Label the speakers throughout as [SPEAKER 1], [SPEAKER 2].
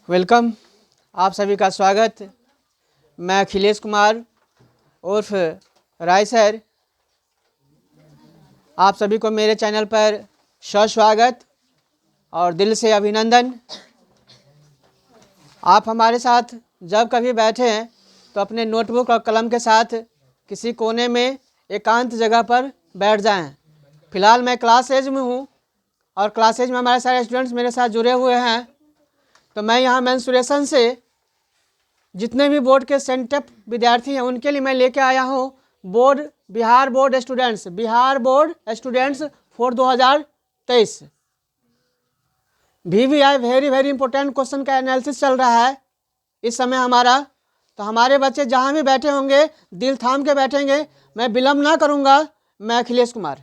[SPEAKER 1] Welcome, आप सभी का स्वागत। मैं अखिलेश कुमार उर्फ राय सर, आप सभी को मेरे चैनल पर स्वागत और दिल से अभिनंदन। आप हमारे साथ जब कभी बैठे हैं तो अपने नोटबुक और कलम के साथ किसी कोने में एकांत जगह पर बैठ जाएं। फ़िलहाल मैं क्लास एज में हूँ और क्लास एज में हमारे सारे स्टूडेंट्स मेरे साथ जुड़े हुए हैं। तो मैं यहाँ मेंसुरेशन से जितने भी बोर्ड के सेंटअप विद्यार्थी हैं उनके लिए मैं लेके आया हूँ Bihar board students for 2023 VVI very important question का एनालिसिस चल रहा है इस समय हमारा। तो हमारे बच्चे जहाँ भी बैठे होंगे दिल थाम के बैठेंगे, मैं विलम्ब ना करूँगा। मैं अखिलेश कुमार।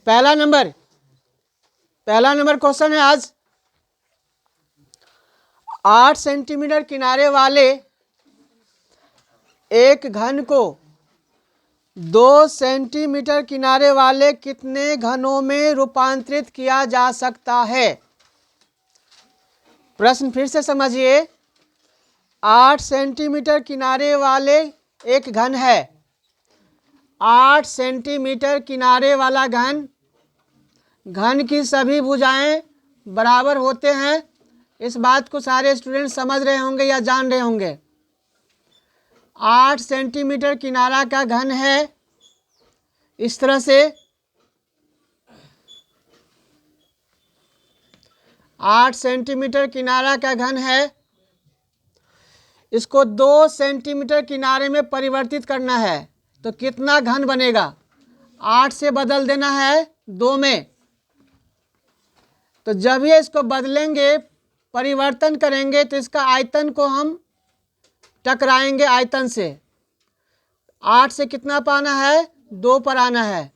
[SPEAKER 1] पहला नंबर क्वेश्चन है आज। 8 सेंटीमीटर किनारे वाले एक घन को 2 सेंटीमीटर किनारे वाले कितने घनों में रूपांतरित किया जा सकता है? प्रश्न फिर से समझिए। 8 सेंटीमीटर किनारे वाले एक घन है। 8 सेंटीमीटर किनारे वाला घन की सभी भुजाएं बराबर होते हैं। इस बात को सारे स्टूडेंट समझ रहे होंगे या जान रहे होंगे। 8 सेंटीमीटर किनारा का घन है इस तरह से। 8 सेंटीमीटर किनारा का घन है, इसको 2 सेंटीमीटर किनारे में परिवर्तित करना है तो कितना घन बनेगा? 8 से बदल देना है 2 में। तो जब ये इसको बदलेंगे, परिवर्तन करेंगे तो इसका आयतन को हम टकराएंगे आयतन से। 8 से कितना पाना है? 2 पर आना है।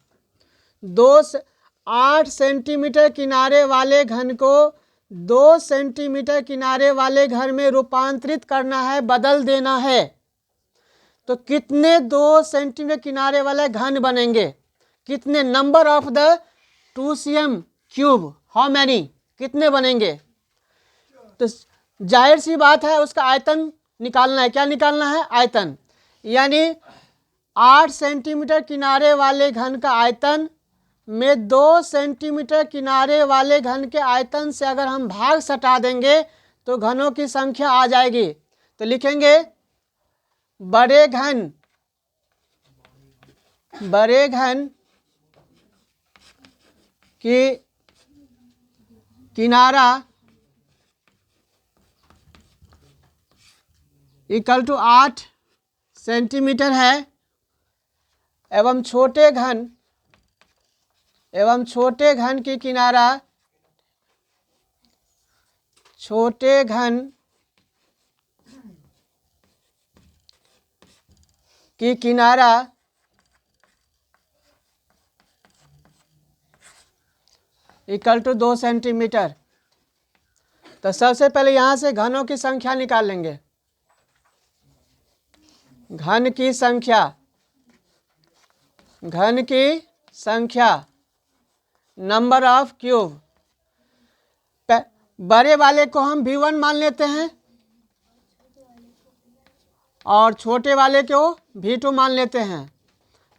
[SPEAKER 1] 8 सेंटीमीटर किनारे वाले घन को 2 सेंटीमीटर किनारे वाले घन में रूपांतरित करना है, बदल देना है। तो कितने 2 सेंटीमीटर किनारे वाले घन बनेंगे? कितने? Number of the 2cm cube, how many? कितने बनेंगे? तो जाहिर सी बात है उसका आयतन निकालना है। क्या निकालना है? आयतन। यानी 8 सेंटीमीटर किनारे वाले घन का आयतन में 2 सेंटीमीटर किनारे वाले घन के आयतन से अगर हम भाग सटा देंगे तो घनों की संख्या आ जाएगी। तो लिखेंगे बड़े घन की किनारा इक्वल टू 8 सेंटीमीटर है एवं छोटे घन की किनारा इक्वल टू 2 सेंटीमीटर। तो सबसे पहले यहाँ से घनों की संख्या निकाल लेंगे। घन की संख्या नंबर ऑफ क्यूब। बड़े वाले को हम V1 मान लेते हैं और छोटे वाले को V2 मान लेते हैं।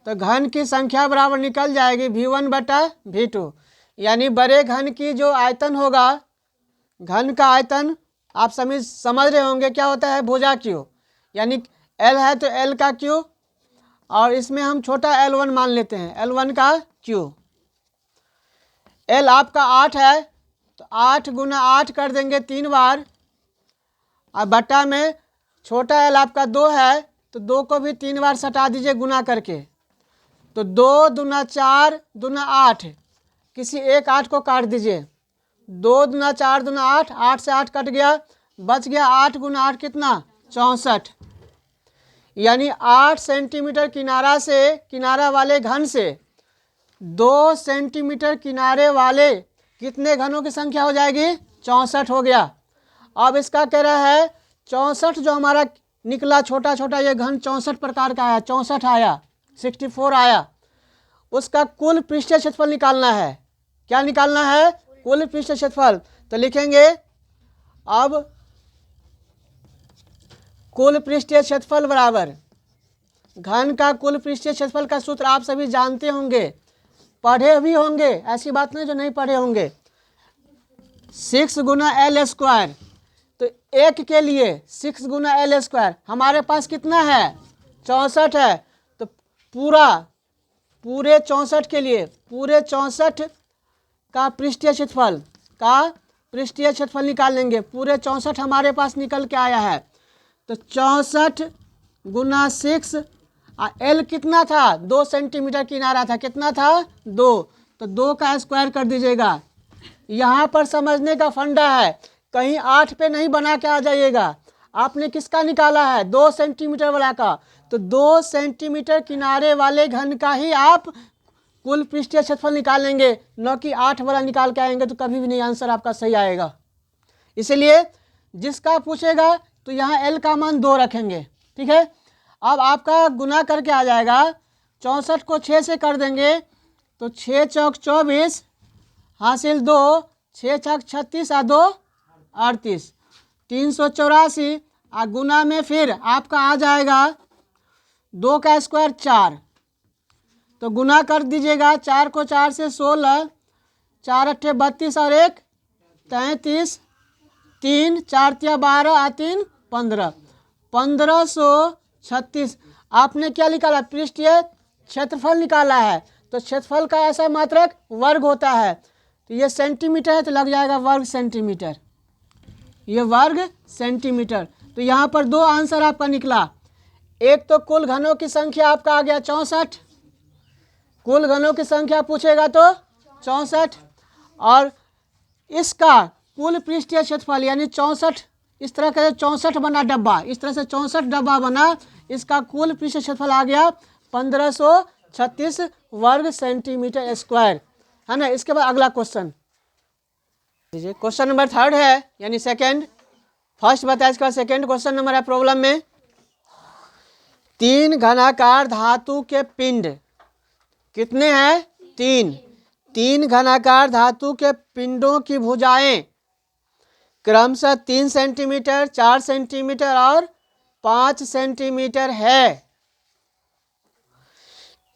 [SPEAKER 1] तो घन की संख्या बराबर निकल जाएगी V1/V2। यानी बड़े घन की जो आयतन होगा, घन का आयतन आप समझ रहे होंगे क्या होता है? भुजा क्यू। यानी L है तो L का क्यू, और इसमें हम छोटा L1 मान लेते हैं, L1 का क्यू। L आपका 8 है तो 8 गुना 8 कर देंगे 3 बार, और बटा में छोटा L आपका 2 है तो 2 को भी 3 बार सटा दीजिए गुना करके। तो 2 दूना 4 दूना 8, किसी एक 8 को काट दीजिए। 2 दूना 4 दूना 8, 8 से 8 कट गया, बच गया 8 गुना 8 कितना? 64। यानी 8 सेंटीमीटर किनारा वाले घन से 2 सेंटीमीटर किनारे वाले कितने घनों की संख्या हो जाएगी? 64 हो गया। अब इसका कह रहा है 64 जो हमारा निकला छोटा ये घन 64 प्रकार का आया, 64 आया, 64 आया। उसका कुल पृष्ठीय क्षेत्रफल निकालना है। क्या निकालना है? कुल पृष्ठीय क्षेत्रफल। तो लिखेंगे अब कुल पृष्ठीय क्षेत्रफल बराबर घन का कुल पृष्ठीय क्षेत्रफल का सूत्र आप सभी जानते होंगे, पढ़े भी होंगे, ऐसी बात नहीं जो नहीं पढ़े होंगे। 6 गुना एल स्क्वायर, तो एक के लिए 6 गुना एल स्क्वायर, हमारे पास कितना है 64 है, तो पूरे 64 के लिए पूरे 64 का पृष्ठीय क्षेत्रफल निकाल लेंगे। पूरे 64 हमारे पास निकल के आया है, तो 64 गुना 6, एल कितना था 2 सेंटीमीटर किनारा था, कितना था 2, तो 2 का स्क्वायर कर दीजिएगा। यहाँ पर समझने का फंडा है, कहीं 8 पे नहीं बना के आ जाइएगा। आपने किसका निकाला है 2 सेंटीमीटर वाला का, तो 2 सेंटीमीटर किनारे वाले घन का ही आप कुल पृष्ठीय क्षेत्रफल निकालेंगे, न कि 8 वाला निकाल के आएंगे, तो कभी भी नहीं आंसर आपका सही आएगा। इसलिए जिसका पूछेगा तो यहाँ एल का मान 2 रखेंगे, ठीक है। अब आपका गुना करके आ जाएगा, 64 को 6 से कर देंगे तो 6 चौक 24 हासिल 2, 6 छक 36 आ 2 38, 384 आ गुना में फिर आपका आ जाएगा 2 का स्क्वायर 4, तो गुना कर दीजिएगा, 4 को 4 से 16, 4 अट्ठे 32 और 1 33, 3 4 तिया 12 आ 3 15, 1536। आपने क्या निकाला पृष्ठीय क्षेत्रफल निकाला है, तो क्षेत्रफल का ऐसा मात्रक वर्ग होता है, तो ये सेंटीमीटर है तो लग जाएगा वर्ग सेंटीमीटर, ये वर्ग सेंटीमीटर। तो यहाँ पर 2 आंसर आपका निकला। एक तो कुल घनों की संख्या आपका आ गया 64, कुल घनों की संख्या पूछेगा तो 64, और इसका कुल पृष्ठीय क्षेत्रफल यानी 64, इस तरह का 64 बना डब्बा, इस तरह से 64 डब्बा बना, इसका कुल पृष्ठीय क्षेत्रफल आ गया 1536 वर्ग सेंटीमीटर स्क्वायर, है ना। इसके बाद अगला क्वेश्चन लीजिए, क्वेश्चन नंबर 3 है, यानी सेकंड, फर्स्ट बताया, इसका सेकंड क्वेश्चन नंबर है प्रॉब्लम में। 3 घनाकार धातु के पिंड कितने हैं 3 घनाकार धातु के पिंडों की भुजाएं क्रमशः 3 सेंटीमीटर, 4 सेंटीमीटर और 5 सेंटीमीटर है।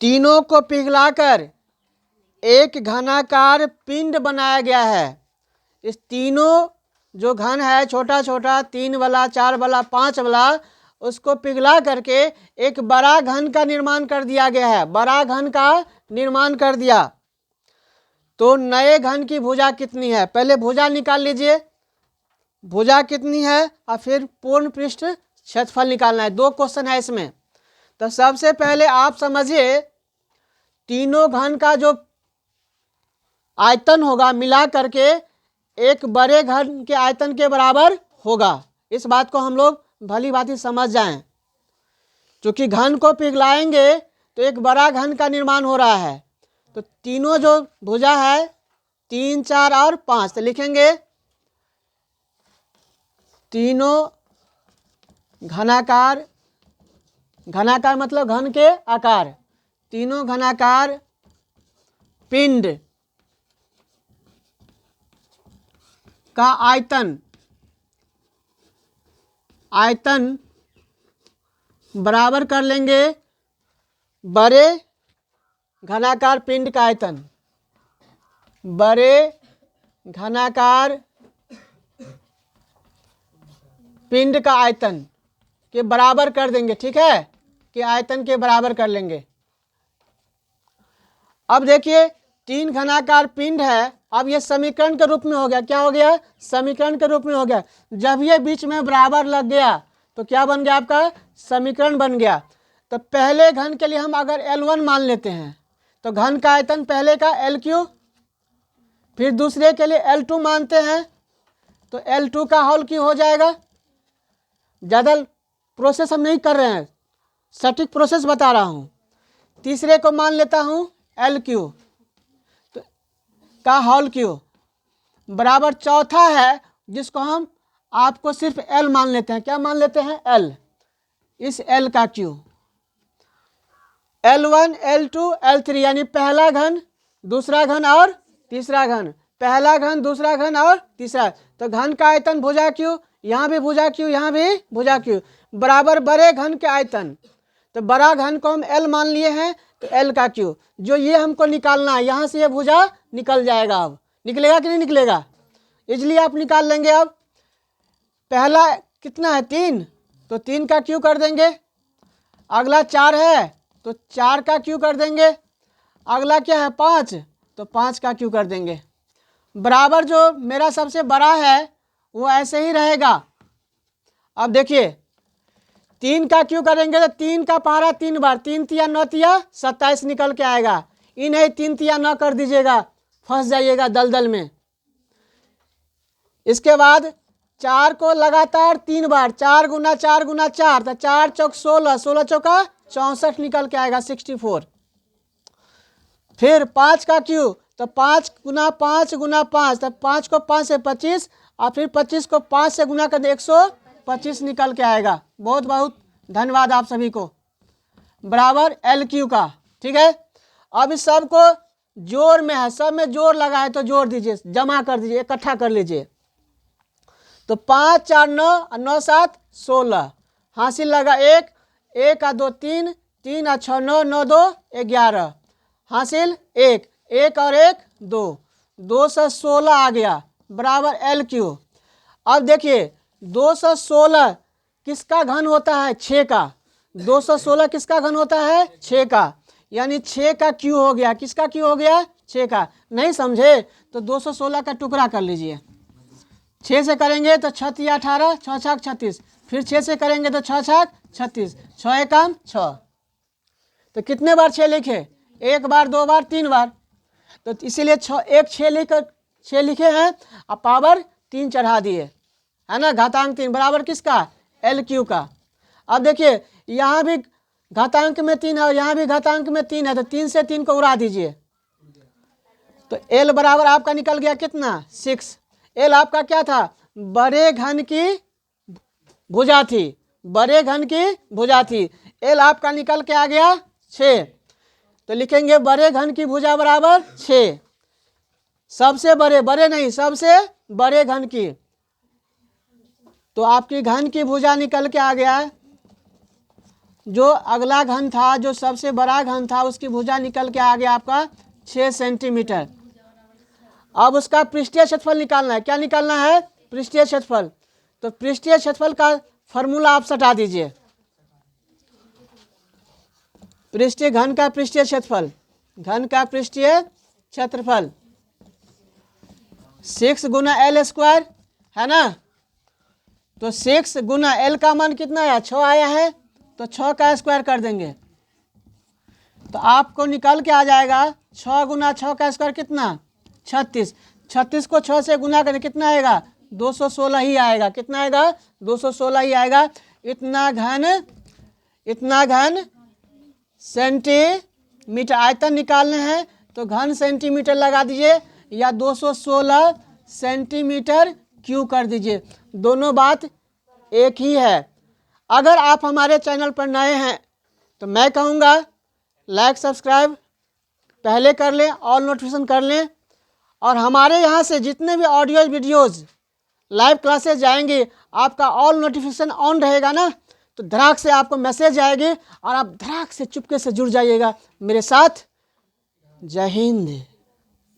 [SPEAKER 1] तीनों को पिघलाकर एक घनाकार पिंड बनाया गया है। इस तीनों जो घन है छोटा छोटा 3 वाला, 4 वाला, 5 वाला, उसको पिघला करके एक बड़ा घन का निर्माण कर दिया गया है, बड़ा घन का निर्माण कर दिया। तो नए घन की भुजा कितनी है, पहले भुजा निकाल लीजिए, भुजा कितनी है और फिर पूर्ण पृष्ठ क्षेत्रफल निकालना है। 2 क्वेश्चन है इसमें। तो सबसे पहले आप समझिए, तीनों घन का जो आयतन होगा मिला करके एक बड़े घन के आयतन के बराबर होगा। इस बात को हम लोग भली भांति समझ जाएं, क्योंकि घन को पिघलाएंगे तो एक बड़ा घन का निर्माण हो रहा है। तो तीनों जो भुजा है 3, 4 और 5, तो लिखेंगे तीनों घनाकार, घनाकार मतलब घन के आकार, तीनों घनाकार पिंड का आयतन बराबर कर लेंगे बड़े घनाकार पिंड का आयतन, बड़े घनाकार पिंड का आयतन के बराबर कर देंगे, ठीक है, कि आयतन के बराबर कर लेंगे। अब देखिए 3 घनाकार पिंड है, अब ये समीकरण के रूप में हो गया, क्या हो गया समीकरण के रूप में हो गया। जब ये बीच में बराबर लग गया तो क्या बन गया आपका समीकरण बन गया। तो पहले घन के लिए हम अगर L1 मान लेते हैं तो घन का आयतन पहले का L3, फिर दूसरे के लिए L2 मानते हैं तो L2 का होल क्यों हो जाएगा। ज़्यादा प्रोसेस हम नहीं कर रहे हैं, सटीक प्रोसेस बता रहा हूँ। तीसरे को मान लेता हूँ L3 तो का होल क्यू बराबर चौथा है, जिसको हम आपको सिर्फ L मान लेते हैं। क्या मान लेते हैं L, इस L का क्यू, L1, L2, L3 यानी पहला घन, दूसरा घन और तीसरा घन। पहला घन, दूसरा घन और तीसरा। तो घन का आयतन भुजा क्यू, यहाँ भी भुजा क्यू, यहाँ भी भुजा क्यू, बराबर बड़े घन के आयतन। तो बड़ा घन को हम L मान लिए हैं, तो L का क्यू, जो ये हमको निकालना है, यहाँ से ये भुजा निकल जाएगा। अब निकलेगा कि नहीं निकलेगा, इसलिए आप निकाल लेंगे। अब पहला कितना है 3, तो 3 का क्यू कर देंगे। अगला 4 है तो 4 का क्यू कर देंगे। अगला क्या है 5, तो 5 का क्यू कर देंगे। बराबर जो मेरा सबसे बड़ा है वो ऐसे ही रहेगा। अब देखिए 3 का क्यू करेंगे तो 3 का पहाड़ा 3 बार, 3 तिया 9 तिया 27 निकल के आएगा। इन्हें 3 तिया 9 कर दीजिएगा, फंस जाइएगा दलदल में। इसके बाद 4 को लगातार 3 बार, 4 गुना 4 गुना 4, तो 4 चौक 16, 16 चौका 64 निकल के आएगा 64। फिर 5 का क्यू, तो 5 गुना 5 गुना 5, तो 5 को 5 से 25, और फिर 25 को 5 से गुना कर दे 125 निकल के आएगा। बहुत बहुत धन्यवाद आप सभी को। बराबर एल क्यू का, ठीक है। अब इस सब को जोड़ में है, सब में जोड़ लगा है तो जोड़ दीजिए, जमा कर दीजिए, इकट्ठा कर लीजिए। तो 5 4 9 और 9 7 16, हासिल लगा 1 1 2 3 3 और 6 9 9 2 11, हासिल 1 1 और 1 2, 2 से 16 आ गया, बराबर एल क्यू। अब देखिए 216 किसका घन होता है, 6 का। 216 किसका घन होता है, 6 का, यानी 6 का क्यू हो गया। किसका क्यू हो गया, 6 का। नहीं समझे तो 216 का टुकड़ा कर लीजिए। 6 से करेंगे तो 6 तिया 18, 6 छक 36, फिर 6 से करेंगे तो 6 छक 36, 6 एकम 6। तो कितने बार 6 लिखे, 1 बार 2 बार 3 बार, तो इसीलिए 6 लिखे हैं, अब पावर 3 चढ़ा दिए, है ना। घातांक 3 बराबर किसका, एल क्यू का। अब देखिए यहाँ भी घातांक में 3 है और यहाँ भी घातांक में 3 है, तो 3 से 3 को उड़ा दीजिए। तो एल बराबर आपका निकल गया कितना, 6। एल आपका क्या था, बड़े घन की भुजा थी, बड़े घन की भुजा थी। एल आपका निकल के आ गया 6, तो लिखेंगे बड़े घन की भुजा बराबर 6। सबसे बड़े, बड़े नहीं, सबसे बड़े घन की, तो आपकी घन की भुजा निकल के आ गया। जो अगला घन था, जो सबसे बड़ा घन था, उसकी भुजा निकल के आ गया आपका 6 सेंटीमीटर। अब उसका पृष्ठीय क्षेत्रफल निकालना है। क्या निकालना है, पृष्ठीय क्षेत्रफल। तो पृष्ठीय क्षेत्रफल का फॉर्मूला आप सटा दीजिए। पृष्ठीय घन का पृष्ठीय क्षेत्रफल, घन का पृष्ठीय क्षेत्रफल 6 गुना एल स्क्वायर, है ना। तो 6 गुना एल का मान कितना है, 6 आया है, तो 6 का स्क्वायर कर देंगे तो आपको निकल के आ जाएगा 6 गुना 6 का स्क्वायर कितना, 36। 36 को 6 से गुना करें कितना आएगा, 216 ही आएगा। कितना आएगा, 216 ही आएगा। इतना घन सेंटीमीटर आयतन निकालने हैं, तो घन सेंटीमीटर लगा दीजिए या 216 सेंटीमीटर क्यूब कर दीजिए, दोनों बात एक ही है। अगर आप हमारे चैनल पर नए हैं तो मैं कहूँगा लाइक सब्सक्राइब पहले कर लें, ऑल नोटिफिकेशन कर लें, और हमारे यहाँ से जितने भी ऑडियो वीडियोज़ लाइव क्लासेस जाएंगे आपका ऑल नोटिफिकेशन ऑन रहेगा ना, तो धड़ाक से आपको मैसेज आएगी और आप धड़ाक से चुपके से जुड़ जाइएगा मेरे साथ। जय हिंद।